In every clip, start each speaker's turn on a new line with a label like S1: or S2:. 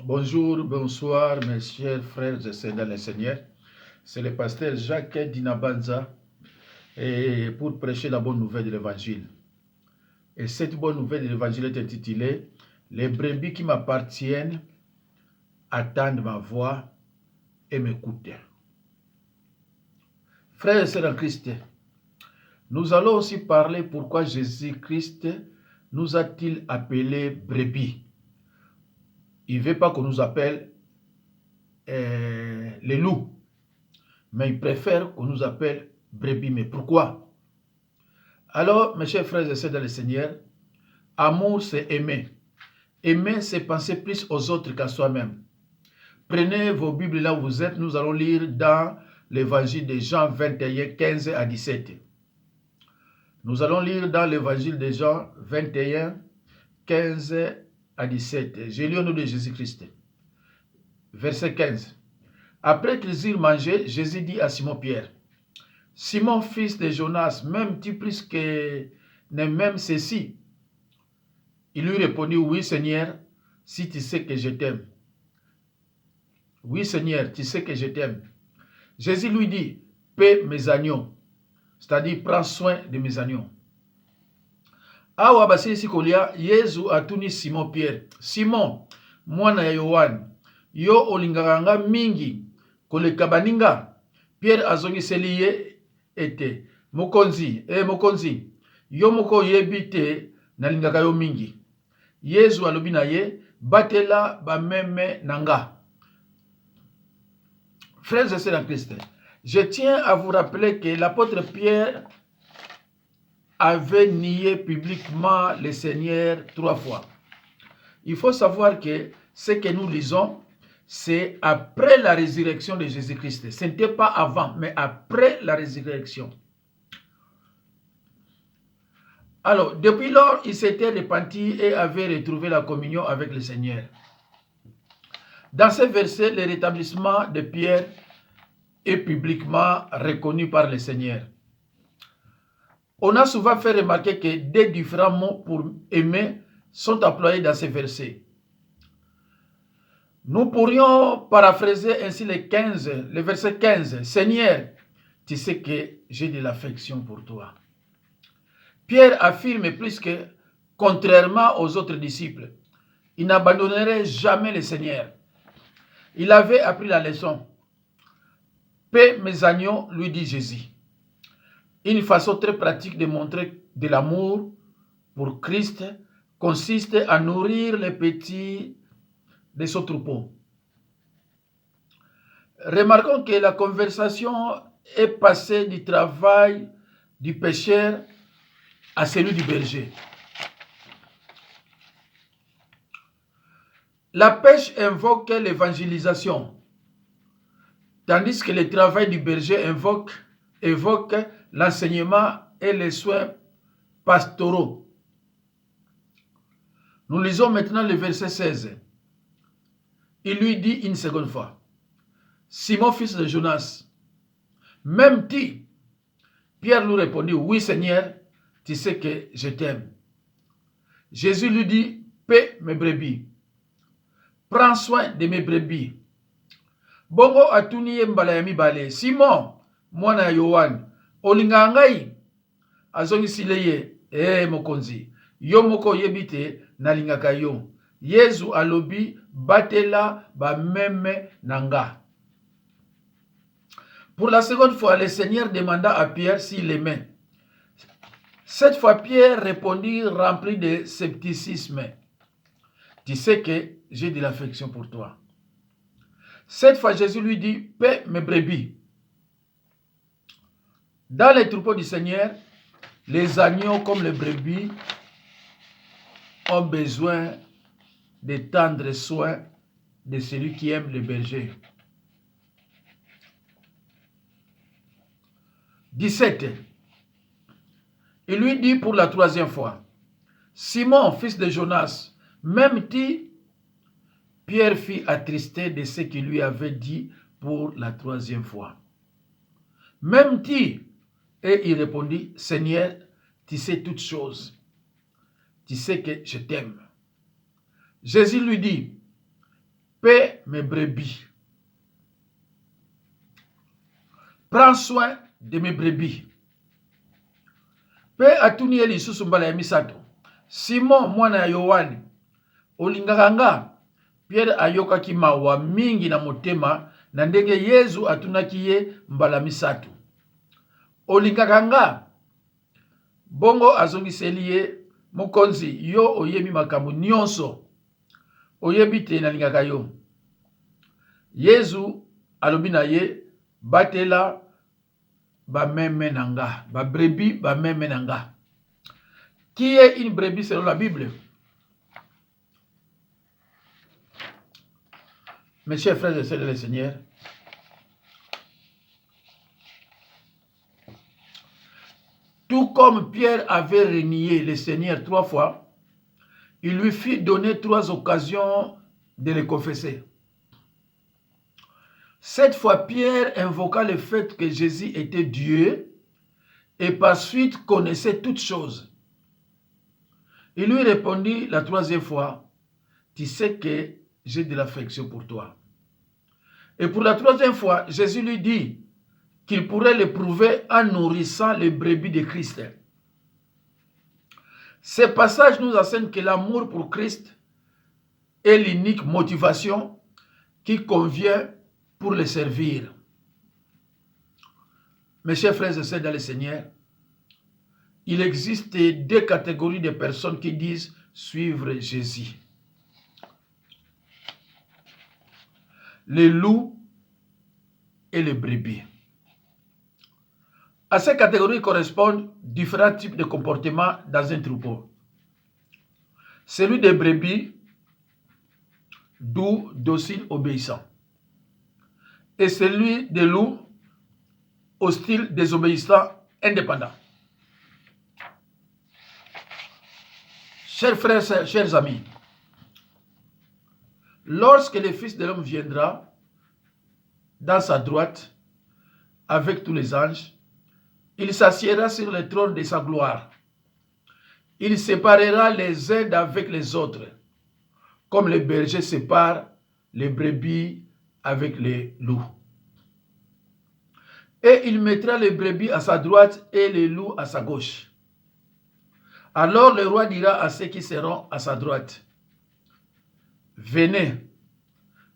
S1: Bonjour, bonsoir mes chers frères et sœurs dans le Seigneur. C'est le pasteur Jacques Dinabanza et pour prêcher la bonne nouvelle de l'évangile. Et cette bonne nouvelle de l'évangile est intitulée « Les brebis qui m'appartiennent attendent ma voix et m'écoutent ». Frères et sœurs en Christ, nous allons aussi parler pourquoi Jésus-Christ nous a-t-il appelés brebis. Il ne veut pas qu'on nous appelle les loups, mais il préfère qu'on nous appelle brebis. Mais pourquoi? Alors, mes chers frères et sœurs dans le Seigneur, amour, c'est aimer. Aimer, c'est penser plus aux autres qu'à soi-même. Prenez vos Bibles là où vous êtes. Nous allons lire dans l'évangile de Jean 21, 15 à 17. Nous allons lire dans l'évangile de Jean 21, 15 à 17. J'ai lu au nom de Jésus-Christ. Verset 15. Après qu'ils eurent mangé, Jésus dit à Simon-Pierre, « Simon, fils de Jonas, m'aimes-tu plus que ne m'aimes ceci ?» Il lui répondit, « Oui, Seigneur, si tu sais que je t'aime. » « Oui, Seigneur, tu sais que je t'aime. » Jésus lui dit, « Paie mes agneaux. » C'est-à-dire, prends soin de mes agneaux. Awa basisi kolia, Yesu atuni Simon Pierre. Simon, mwana ya Yohane, yo olinganga mingi, koleka baninga. Pierre azongiseli ye ete, mokonzi, mokonzi, yo moko yebite nalingaka yo mingi. Yesu alobi na ye, batela bameme nanga. Frères et sœurs en Christ, je tiens à vous rappeler que l'apôtre Pierre avait nié publiquement le Seigneur 3 fois. Il faut savoir que ce que nous lisons, c'est après la résurrection de Jésus-Christ. Ce n'était pas avant, mais après la résurrection. Alors, depuis lors, il s'était repenti et avait retrouvé la communion avec le Seigneur. Dans ce verset, le rétablissement de Pierre est publiquement reconnu par le Seigneur. On a souvent fait remarquer que des différents mots pour aimer sont employés dans ces versets. Nous pourrions paraphraser ainsi le verset 15. « Seigneur, tu sais que j'ai de l'affection pour toi. » Pierre affirme plus que, contrairement aux autres disciples, il n'abandonnerait jamais le Seigneur. Il avait appris la leçon. « Paie mes agneaux, lui dit Jésus. » Une façon très pratique de montrer de l'amour pour Christ consiste à nourrir les petits de son troupeau. Remarquons que la conversation est passée du travail du pêcheur à celui du berger. La pêche invoque l'évangélisation, tandis que le travail du berger évoque l'enseignement et les soins pastoraux. Nous lisons maintenant le verset 16. Il lui dit une seconde fois, « Simon, fils de Jonas, m'aimes-tu » Pierre lui répondit, « Oui, Seigneur, tu sais que je t'aime. » Jésus lui dit, « Paie mes brebis. Prends soin de mes brebis. » Bongo atuni mbala ya mibale, « Simon, mwana ya Yohane, olinga ngai? » Azongisile ye, mokonzi, yo moko yebite nalingaka yo. Yesu alobi, batela bameme nanga. Pour la seconde fois, le Seigneur demanda à Pierre s'il l'aimait. Cette fois, Pierre répondit rempli de scepticisme. « Tu sais que j'ai de l'affection pour toi. » Cette fois, Jésus lui dit, « Paie mes brebis. » Dans les troupeaux du Seigneur, les agneaux comme les brebis ont besoin de tendre soin de celui qui aime le berger. 17. Il lui dit pour la troisième fois, « Simon, fils de Jonas, m'aimes-tu » Pierre fut attristé de ce qu'il lui avait dit pour la troisième fois. « M'aimes-tu » Et il répondit, « Seigneur, tu sais toutes choses. Tu sais que je t'aime. » Jésus lui dit, paie mes brebis. Prends soin de mes brebis. Pe atuni eli susu mbala ya misato. Simon mwana ya Yohane. Olingaka nga. Pierre ayokaki mawa mingi na motema na ndenge Yesu atunaki ye mbala misato. Olingaka nga. Bongo azongiseli ye, mokonzi, yo oyebi makambo nyonso. Oyebi te nalingaka yo. Yesu alobi na ye, batela ba meme nanga, ba brebis ba meme nanga. Qui est une brebis selon la Bible? Mes chers frères et sœurs de le Seigneur, tout comme Pierre avait renié le Seigneur 3 fois, il lui fit donner 3 occasions de le confesser. Cette fois, Pierre invoqua le fait que Jésus était Dieu et par suite connaissait toutes choses. Il lui répondit la 3e fois, « Tu sais que j'ai de l'affection pour toi. » Et pour la 3e fois, Jésus lui dit qu'il pourrait le prouver en nourrissant les brebis de Christ. Ce passage nous enseigne que l'amour pour Christ est l'unique motivation qui convient pour le servir. Mes chers frères et sœurs dans le Seigneur, il existe 2 catégories de personnes qui disent suivre Jésus. Les loups et les brebis. À ces catégories correspondent différents types de comportements dans un troupeau. Celui des brebis, doux, docile, obéissant. Et celui des loups, hostile, désobéissant, indépendant. Chers frères, chers amis, lorsque le Fils de l'homme viendra dans sa droite avec tous les anges, il s'assiera sur le trône de sa gloire. Il séparera les uns d'avec les autres, comme les bergers séparent les brebis avec les loups. Et il mettra les brebis à sa droite et les loups à sa gauche. Alors le roi dira à ceux qui seront à sa droite, « Venez,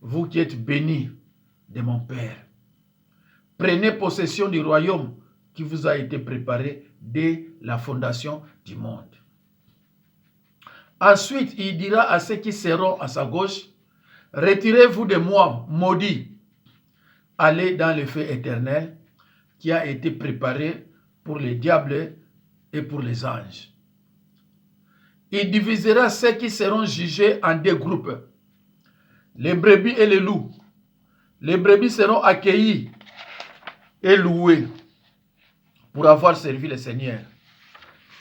S1: vous qui êtes bénis de mon Père. Prenez possession du royaume qui vous a été préparé dès la fondation du monde. » Ensuite, il dira à ceux qui seront à sa gauche, « Retirez-vous de moi, maudits, allez dans le feu éternel qui a été préparé pour les diables et pour les anges. » Il divisera ceux qui seront jugés en 2 groupes, les brebis et les loups. Les brebis seront accueillis et loués pour avoir servi le Seigneur.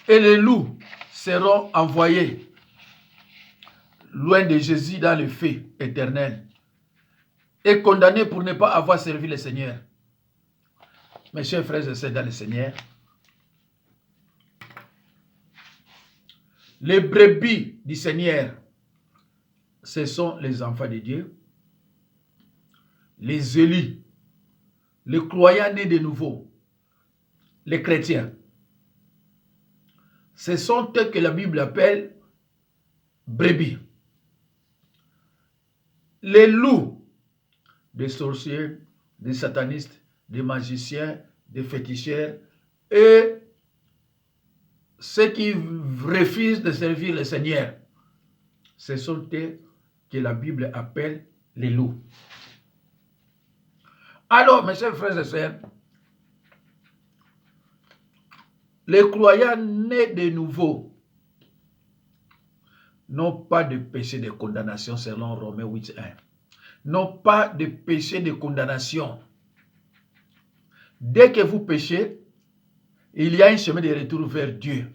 S1: Et les loups seront envoyés loin de Jésus dans le feu éternel et condamnés pour ne pas avoir servi le Seigneur. Mes chers frères et sœurs dans le Seigneur, les brebis du Seigneur, ce sont les enfants de Dieu, les élus, les croyants nés de nouveau, les chrétiens. Ce sont eux que la Bible appelle brebis. Les loups, des sorciers, des satanistes, des magiciens, des féticheurs et ceux qui refusent de servir le Seigneur, ce sont eux que la Bible appelle les loups. Alors, mes chers frères et sœurs, les croyants nés de nouveau n'ont pas de péché de condamnation selon Romains 8:1. N'ont pas de péché de condamnation. Dès que vous péchez, il y a un chemin de retour vers Dieu.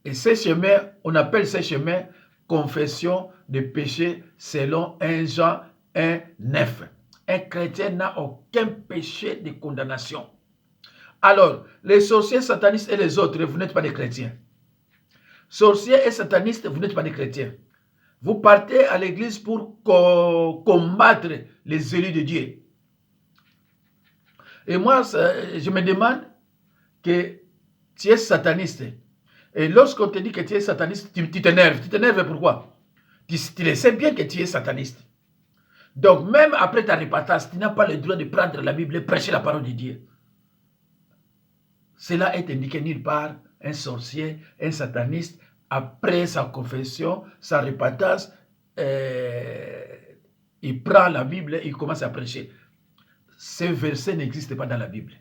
S1: Et ce chemin, on appelle ce chemin confession de péché selon 1 Jean 1:9. Un chrétien n'a aucun péché de condamnation. Alors, les sorciers, satanistes et les autres, vous n'êtes pas des chrétiens. Sorciers et satanistes, vous n'êtes pas des chrétiens. Vous partez à l'église pour combattre les élus de Dieu. Et moi, je me demande que tu es sataniste. Et lorsqu'on te dit que tu es sataniste, tu t'énerves. Tu t'énerves pourquoi? Tu le sais bien que tu es sataniste. Donc, même après ta repentance, tu n'as pas le droit de prendre la Bible et prêcher la parole de Dieu. Cela est indiqué nulle part. Un sorcier, un sataniste, après sa confession, sa repentance, il prend la Bible et il commence à prêcher. Ce verset n'existe pas dans la Bible.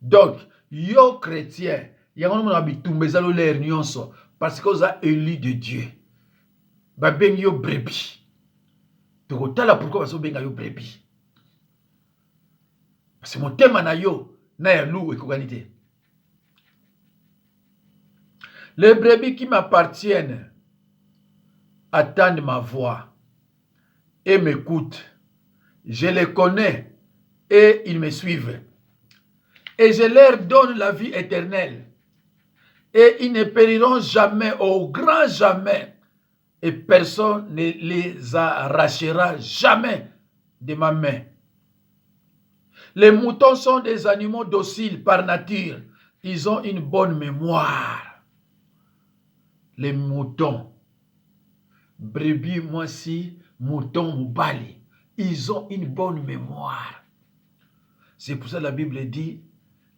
S1: Donc, yo chrétien, il y a un moment où l'air nyonso parce que vous avez élu de Dieu. Ba ben yo brebis. Donc, pourquoi vous avez yo brebis? Parce que mon thème na yo, na ya loup et koganité. Les brebis qui m'appartiennent attendent ma voix et m'écoutent. Je les connais et ils me suivent. Et je leur donne la vie éternelle. Et ils ne périront jamais, au grand jamais. Et personne ne les arrachera jamais de ma main. Les moutons sont des animaux dociles par nature. Ils ont une bonne mémoire. Les moutons. Brebis, moisi, mouton, moubali. Ils ont une bonne mémoire. C'est pour ça que la Bible dit,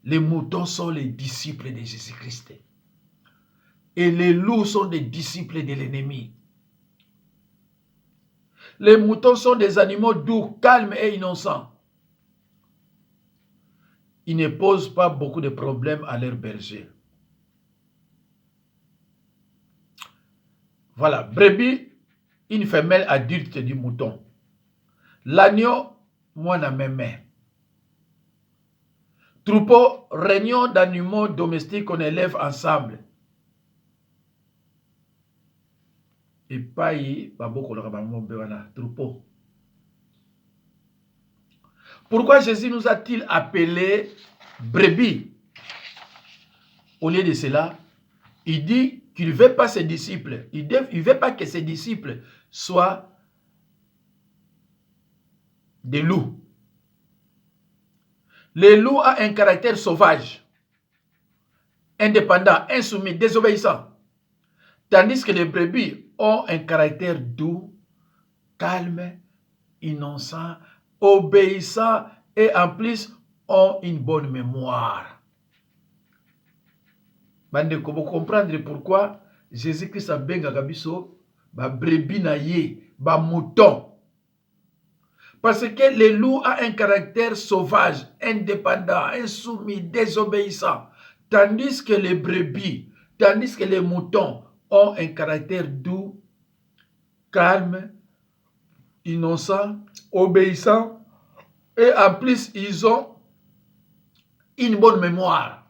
S1: les moutons sont les disciples de Jésus-Christ. Et les loups sont des disciples de l'ennemi. Les moutons sont des animaux doux, calmes et innocents. Ils ne posent pas beaucoup de problèmes à leurs bergers. Voilà, brebis, une femelle adulte du mouton. L'agneau, moi, na même. Troupeau, réunion d'animaux domestiques qu'on élève ensemble. Et pas y, troupeau. Pourquoi Jésus nous a-t-il appelés brebis? Au lieu de cela, il dit qu'il ne veut pas ses disciples. Il ne veut pas que ses disciples soient des loups. Le loup a un caractère sauvage, indépendant, insoumis, désobéissant. Tandis que les brebis ont un caractère doux, calme, innocent, obéissant et en plus ont une bonne mémoire. Vous comprendre pourquoi Jésus-Christ a benga biso ba brebis na ye, ba mouton. Parce que le loup a un caractère sauvage, indépendant, insoumis, désobéissant. Tandis que les brebis, tandis que les moutons ont un caractère doux, calme, innocent, obéissant. Et en plus, ils ont une bonne mémoire.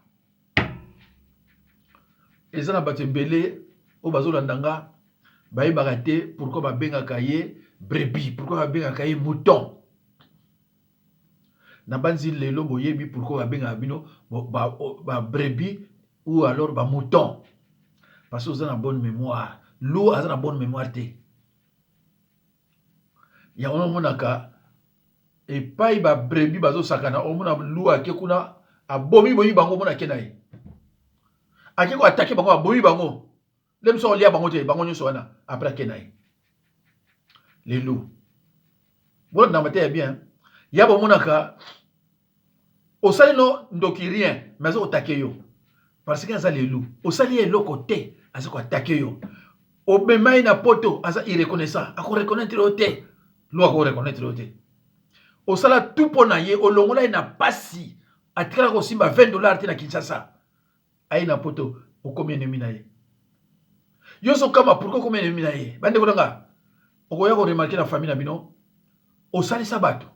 S1: Et ça n'a pas été belé au bazo landanga. Baï bagate, pourquoi ba benga kaye brebis, pourquoi ba benga kaye mouton. Na banzi lelo boyebi pourquoi ba benga bino ba brebis ou alors ba mouton. Parce que vous avez une bonne mémoire. L'eau a une bonne mémoire. Il y a un moment et pas il va brebis bazo sakana au moment l'eau a kekuna a bomi bomi bango mona kenai. A keko attaquer bango a bomi bango. Lem so lia bango te bango nyoso wana après kenai. Les loups. Bon na maté bien. Il y a bon monaka au sali no ndoki rien mais au takeyo. Parce que ça les loups. Au sali est l'autre côté, à ce qu'on attaque yo. Au bemaï na poto, à ça irreconnaissant. À qu'on reconnaître l'autre. L'eau à qu'on reconnaître l'autre. Au sala tout pour naïe, au longo là il n'a pas si. À travers aussi ma $20 na Kinshasa. Aïe na poto, au combien de minaye. Yo so kama pourquoi combien de minaye. Bande kolanga. Au goya ko remarquer la famille na bino. Au sali sabato.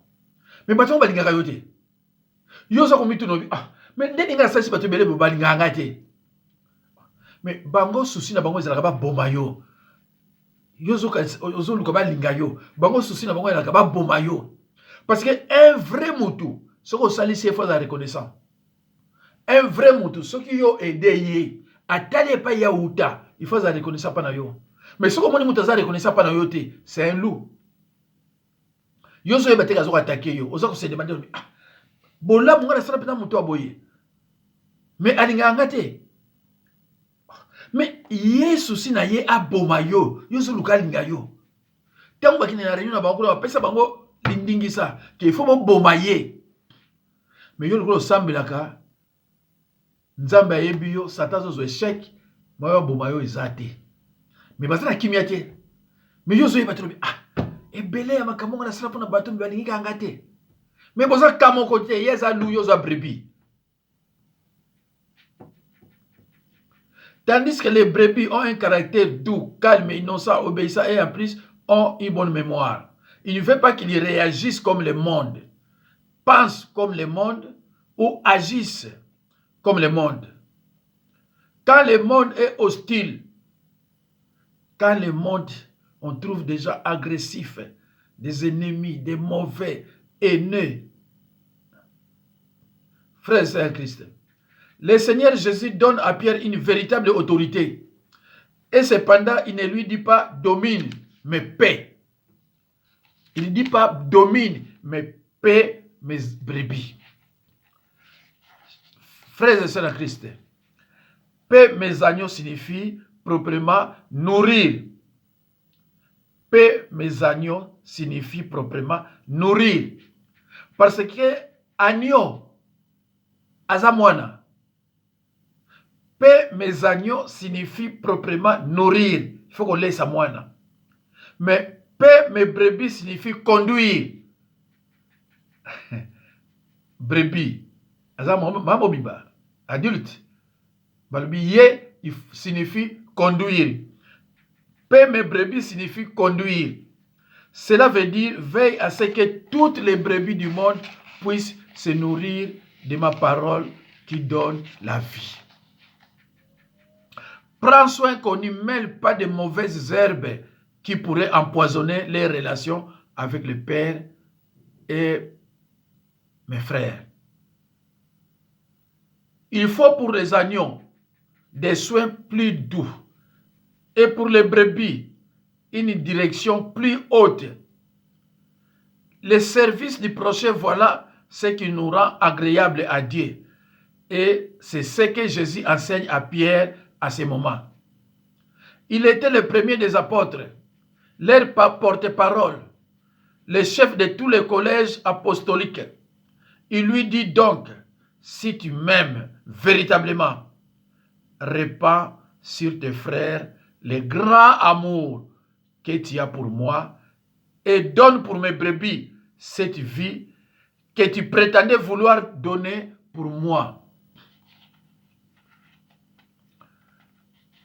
S1: Mais bato ba lingaka yote. Yo so ko mitu no ah. Mais ndeni nga sasi bato belé ba linganga te. Mais bango souci na bango ezalaka ba bomba yo. Yozo luka ba linga yo. Bango souci na bango ezalaka ba bomba yo. Parce que un vrai moutou, ce qu'on sali c'est faut la reconnaissance. Un vrai moutou, ce qui yo aidé yé, atali pas ya uta, il faut ça reconnaître pas na yo. Mais ce que moi mutaza reconnaître pas na yo te, c'est un loup. Yo so yeba te kazo attaquer yo, oza ko se demander ah bola munga na sala pena muto aboye. Mais alinga ngate. Mais Yesu si na ye aboma yo, yo so luka linga yo. Tango bakine na réunion na bango na pesa bango lindingisa ke faut boma ye. Mais yo luko sambelaka Nzambe ayebi yo Satan zo échec, mayo boma yo ezate. Mais bazana kimia te. Mais yo zo yeba trop ah ebele ya makambo na sala pona bato mbalingi kanga te. Mais boza kamo côté yeza lu yo za brebis. Tandis que les brebis ont un caractère doux, calme, innocent, obéissant et en plus ont une bonne mémoire. Il ne veut pas qu'ils réagissent comme le monde, pensent comme le monde ou agissent comme le monde. Quand le monde est hostile, quand le monde, on trouve déjà agressif, des ennemis, des mauvais, haineux. Frères et sœurs Christ, le Seigneur Jésus donne à Pierre une véritable autorité. Et cependant, il ne lui dit pas domine, mais paix. Il ne dit pas domine, mais paix mes brebis. Frères et sœurs en Christ, paix mes agneaux signifie proprement nourrir. Paix mes agneaux signifie proprement nourrir. Parce que agneau, azamwana. Paix mes agneaux signifie proprement nourrir. Il faut qu'on laisse à moi. Mais paix mes brebis signifie conduire. Brebis. Adulte. Balbiye signifie conduire. Paix mes brebis signifie conduire. Cela veut dire veille à ce que toutes les brebis du monde puissent se nourrir de ma parole qui donne la vie. Prends soin qu'on n'y mêle pas de mauvaises herbes qui pourraient empoisonner les relations avec le Père et mes frères. Il faut pour les agneaux des soins plus doux et pour les brebis une direction plus haute. Le service du prochain, voilà ce qui nous rend agréable à Dieu. Et c'est ce que Jésus enseigne à Pierre à ce moment. Il était le premier des apôtres, leur porte-parole, le chef de tous les collèges apostoliques. Il lui dit donc, si tu m'aimes véritablement, répands sur tes frères le grand amour que tu as pour moi et donne pour mes brebis cette vie que tu prétendais vouloir donner pour moi.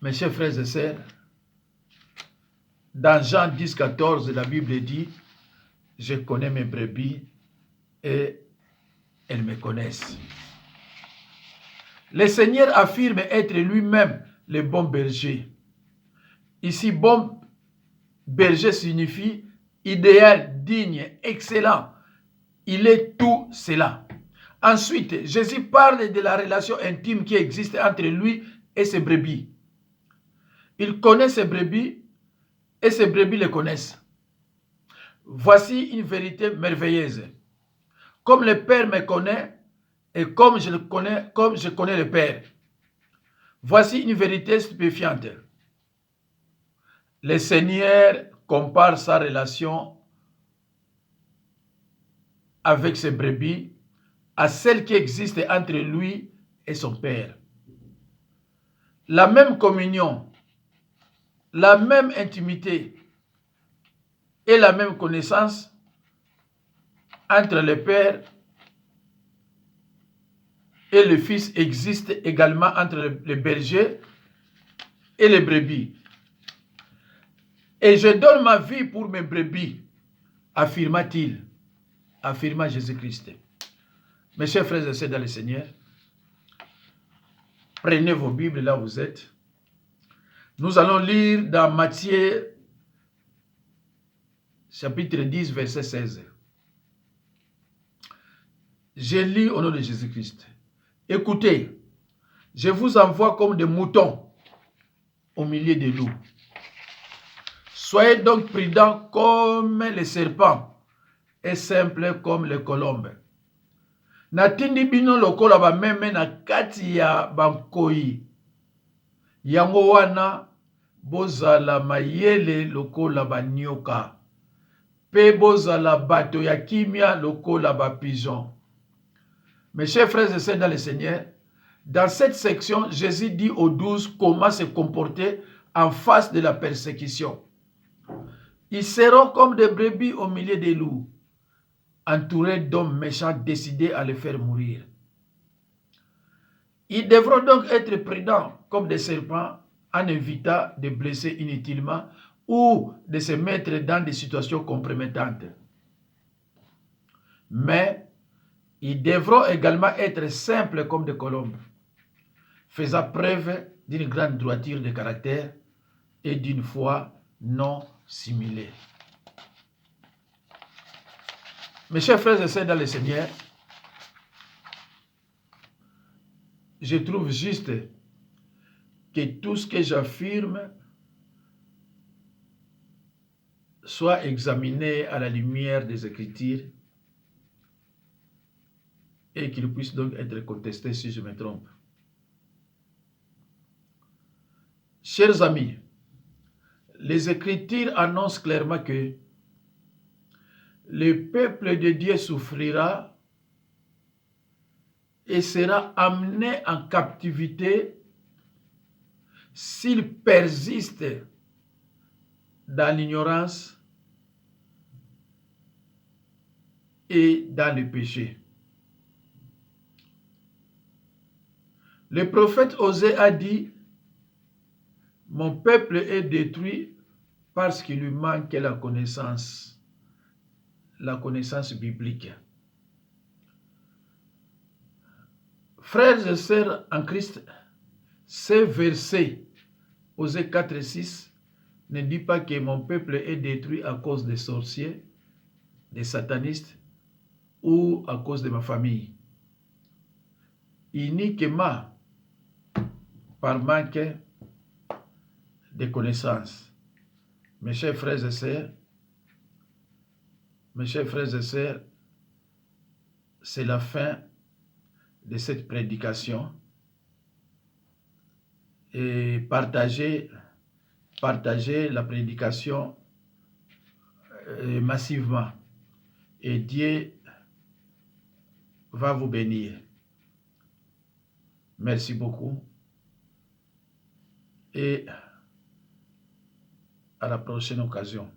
S1: Mes chers frères et sœurs, dans Jean 10, 14, la Bible dit, je connais mes brebis et elles me connaissent. Le Seigneur affirme être lui-même le bon berger. Ici, bon berger signifie idéal, digne, excellent. Il est tout cela. Ensuite, Jésus parle de la relation intime qui existe entre lui et ses brebis. Il connaît ses brebis et ses brebis le connaissent. Voici une vérité merveilleuse. Comme le Père me connaît et comme je connais le Père. Voici une vérité stupéfiante. Le Seigneur compare sa relation avec ses brebis à celle qui existe entre lui et son Père. La même communion, la même intimité et la même connaissance entre le Père et le Fils existe également entre le berger et les brebis. Et je donne ma vie pour mes brebis, affirma-t-il, affirma Jésus-Christ. Mes chers frères et sœurs dans le Seigneur, prenez vos Bibles là où vous êtes. Nous allons lire dans Matthieu, chapitre 10, verset 16. Je lis au nom de Jésus-Christ. Écoutez, Je vous envoie comme des moutons au milieu des loups. Soyez donc prudents comme les serpents et simples comme les colombes. Natindi bino lokola ba meme na kati ya bankoi. Yango wana bozala mayele lokola ba nyoka. Pe bozala bato ya kimia lokola ba pigeon. Mes chers frères et sœurs dans le Seigneur, dans cette section, Jésus dit aux 12 comment se comporter en face de la persécution. Ils seront comme des brebis au milieu des loups, entourés d'hommes méchants décidés à les faire mourir. Ils devront donc être prudents comme des serpents en évitant de blesser inutilement ou de se mettre dans des situations compromettantes. Mais ils devront également être simples comme des colombes, faisant preuve d'une grande droiture de caractère et d'une foi non simulée. Mes chers frères et sœurs dans le Seigneur, je trouve juste que tout ce que j'affirme soit examiné à la lumière des Écritures et qu'il puisse donc être contesté si je me trompe. Chers amis, les Écritures annoncent clairement que le peuple de Dieu souffrira et sera amené en captivité s'il persiste dans l'ignorance et dans le péché. Le prophète Osée a dit, « Mon peuple est détruit parce qu'il lui manque la connaissance biblique. » Frères et sœurs en Christ, ces versets, Osée 4 et 6, ne dit pas que mon peuple est détruit à cause des sorciers, des satanistes ou à cause de ma famille. Uniquement par manque de connaissances. Mes chers frères et sœurs, c'est la fin de cette prédication. Et partagez la prédication massivement. Et Dieu va vous bénir. Merci beaucoup. Et à la prochaine occasion.